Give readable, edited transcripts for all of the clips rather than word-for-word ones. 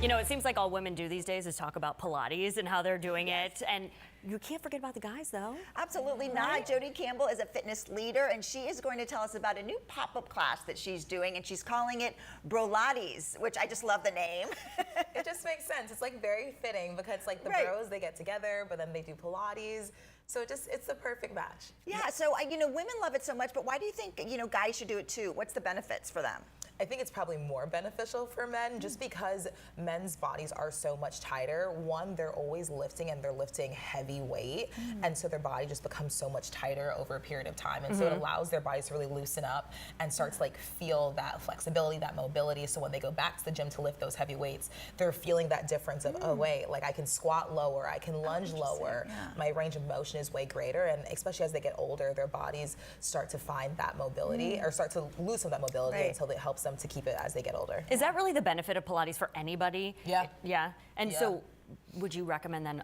You know, it seems like all women do these days is talk about Pilates and how they're doing it. And you can't forget about the guys, though. Absolutely not. Jodi Campbell is a fitness leader, and she is going to tell us about a new pop-up class that she's doing, and she's calling it Pilates, which I just love the name. It just makes sense. It's like very fitting because like the bros, they get together, but then they do Pilates. So it's the perfect match. Yeah, so you know, women love it so much, but why do you think, you know, guys should do it too? What's the benefits for them? I think it's probably more beneficial for men just because men's bodies are so much tighter. One, they're always lifting and they're lifting heavy weight. And so their body just becomes so much tighter over a period of time. And so it allows their bodies to really loosen up and start to like feel that flexibility, that mobility. So when they go back to the gym to lift those heavy weights, they're feeling that difference of, oh wait, like I can squat lower, I can lunge lower. My range of motion is way greater. And especially as they get older, their bodies start to find that mobility or start to lose some of that mobility until it helps them to keep it as they get older. Is that really the benefit of Pilates for anybody? Yeah. Yeah. And so would you recommend then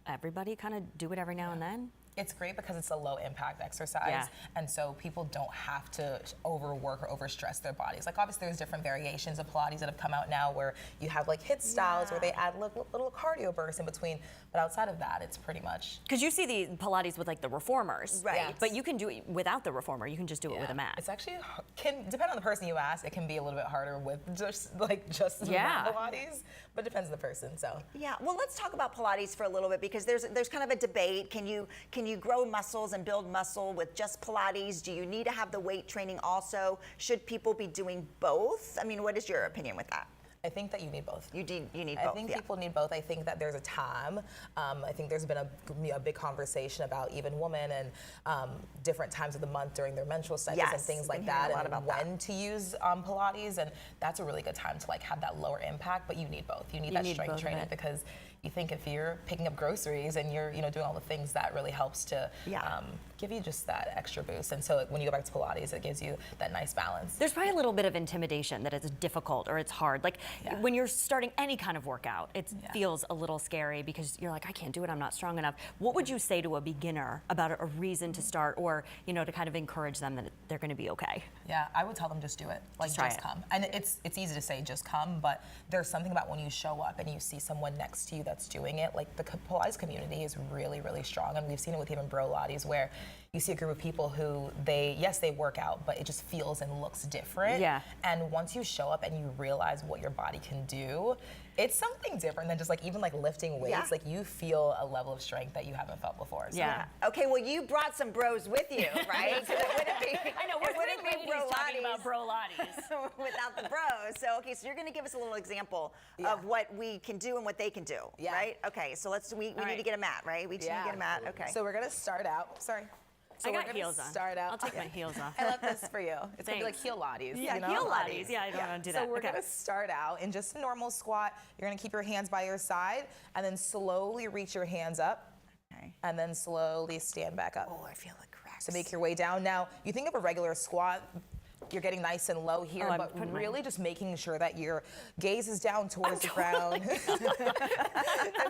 everybody kind of do it every now and then? It's great because it's a low impact exercise, and so people don't have to overwork or overstress their bodies. Like obviously there's different variations of Pilates that have come out now where you have like HIIT styles where they add little cardio bursts in between, but outside of that it's pretty much. Because you see the Pilates with like the reformers, right? But you can do it without the reformer, you can just do it with a mat. It's actually, can depend on the person you ask, it can be a little bit harder with just Pilates, but it depends on the person, so. Yeah, well let's talk about Pilates for a little bit because there's kind of a debate. Can you grow muscles and build muscle with just Pilates? Do you need to have the weight training also? Should people be doing both? I mean, what is your opinion with that? I think that you need both. You need I both. think people need both. I think that there's a time. I think there's been a big conversation about even women and different times of the month during their menstrual cycles and things like that, and when to use Pilates, and that's a really good time to like have that lower impact. But you need both. You need that strength training because you think if you're picking up groceries and you're doing all the things, that really helps to give you just that extra boost. And so when you go back to Pilates, it gives you that nice balance. There's probably a little bit of intimidation that it's difficult or it's hard. Like when you're starting any kind of workout, it feels a little scary because you're like, I can't do it, I'm not strong enough. What would you say to a beginner about a reason to start, or to kind of encourage them that they're going to be okay? Yeah, I would tell them just do it. Like just come. And it's easy to say just come, but there's something about when you show up and you see someone next to you that's doing it. Like the Pilates community is really, really strong, and we've seen it with even Pilates where you see a group of people who they work out, but it just feels and looks different. Yeah. And once you show up and you realize what your body can do, it's something different than just like even like lifting weights. Like you feel a level of strength that you haven't felt before. So. Yeah. Okay. Well, you brought some bros with you, right? I know. We're wouldn't be talking about Pilates without the bros. So okay. So you're going to give us a little example of what we can do and what they can do, right? Okay. So we need to get a mat, right? We need to get a mat. Okay. So we're going to start out. Sorry. So I got heels on. Start out. I'll take my heels off. I love this for you. It's going to be like heel Pilates. Yeah, heel Pilates. Yeah, I don't want to do that. So we're going to start out in just a normal squat. You're going to keep your hands by your side and then slowly reach your hands up. And then slowly stand back up. Oh, I feel the cracks. So make your way down. Now, you think of a regular squat, you're getting nice and low here, but really just making sure that your gaze is down towards the ground. And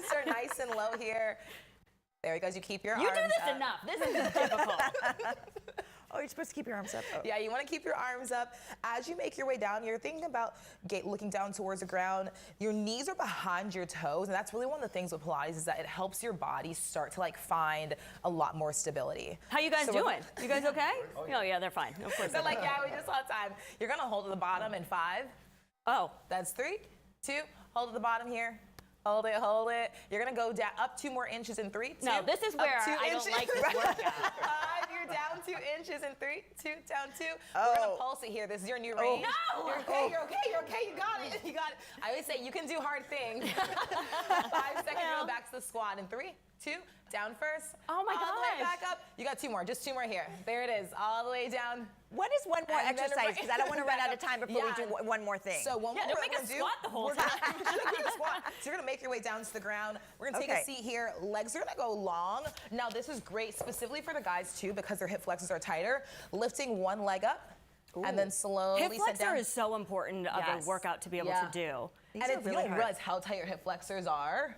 start nice and low here. There he goes. You keep your arms up. You do this enough. This is difficult. Oh, you're supposed to keep your arms up. Oh. Yeah, you want to keep your arms up. As you make your way down, you're thinking about looking down towards the ground. Your knees are behind your toes, and that's really one of the things with Pilates is that it helps your body start to like find a lot more stability. How you guys doing? You guys okay? Oh yeah, they're fine. Of course. They're like, yeah, we just saw time. You're gonna hold at the bottom in 5. Oh, that's 3, 2. Hold at the bottom here. Hold it, hold it. You're gonna go down up 2 more inches in 3, 2. No, this is where I don't like this workout. 5, you're down 2 inches in 3, 2, down 2. We're gonna pulse it here. This is your new range. No! You're okay, you're okay, you're okay. You got it, you got it. I always say you can do hard things. 5 seconds, go back to the squat in 3, 2, down first. Oh my All the way gosh. back up. You got 2 more, just 2 more here. There it is, all the way down. What is one more exercise? Because I don't want to run out of time before we do one more thing. So one more don't make us squat the whole time. So you're gonna make your way down to the ground. We're gonna take a seat here. Legs are gonna go long. Now this is great specifically for the guys too because their hip flexors are tighter. Lifting one leg up. And then slowly hip sit flexor down. is so important of a workout to be able to do. And you don't realize how tight your hip flexors are.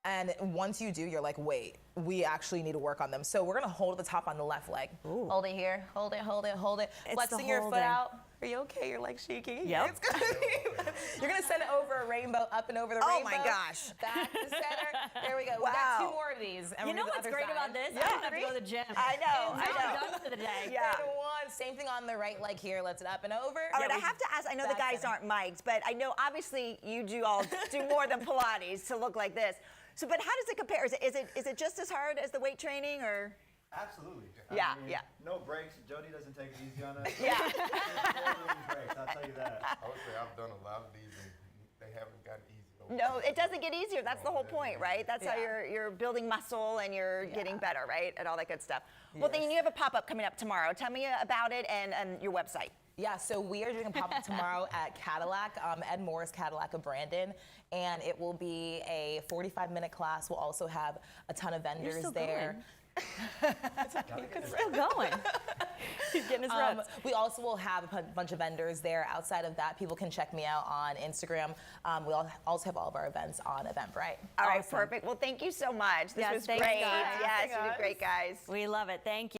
And once you do, you're like, wait, we actually need to work on them. So we're gonna hold at the top on the left leg. Hold it here, hold it, hold it, hold it. Flexing your foot out. are you okay? You're like shaking. Yep. It's gonna be, you're gonna send over a rainbow, up and over the Oh rainbow. my gosh. Back to center. There we go. We Wow. got 2 more of these. And You we'll know do the what's other great side. about this? Yeah. I don't have to go to the gym. I know, And I know. I'm done for the day. Yeah. And 1. Same thing on the right leg here. Let's it up and over. All right, I have to ask, I know the Back guys center. aren't mic'd, but I know obviously you do all do more than Pilates to look like this. So, but how does it compare? Is it just as hard as the weight training, or? Absolutely. Yeah, I mean, yeah. No breaks. Jodi doesn't take it easy on us. Yeah. Breaks, I'll tell you that. I would say I've done a lot of these and they haven't gotten easy. No, it doesn't get easier. That's the whole point, right? That's how Yeah. you're building muscle and you're getting better, right? And all that good stuff. Well, then you have a pop-up coming up tomorrow. Tell me about it and your website. Yeah, so we are doing a pop-up tomorrow at Cadillac, Ed Morris Cadillac of Brandon, and it will be a 45-minute class. We'll also have a ton of vendors still there. going. Still going. He's getting his reps. We also will have a bunch of vendors there. Outside of that, people can check me out on Instagram. We also have all of our events on Eventbrite. All right, perfect. Well, thank you so much. This Yes, was thanks, great. guys. Yes, you did great, guys. We love it. Thank you.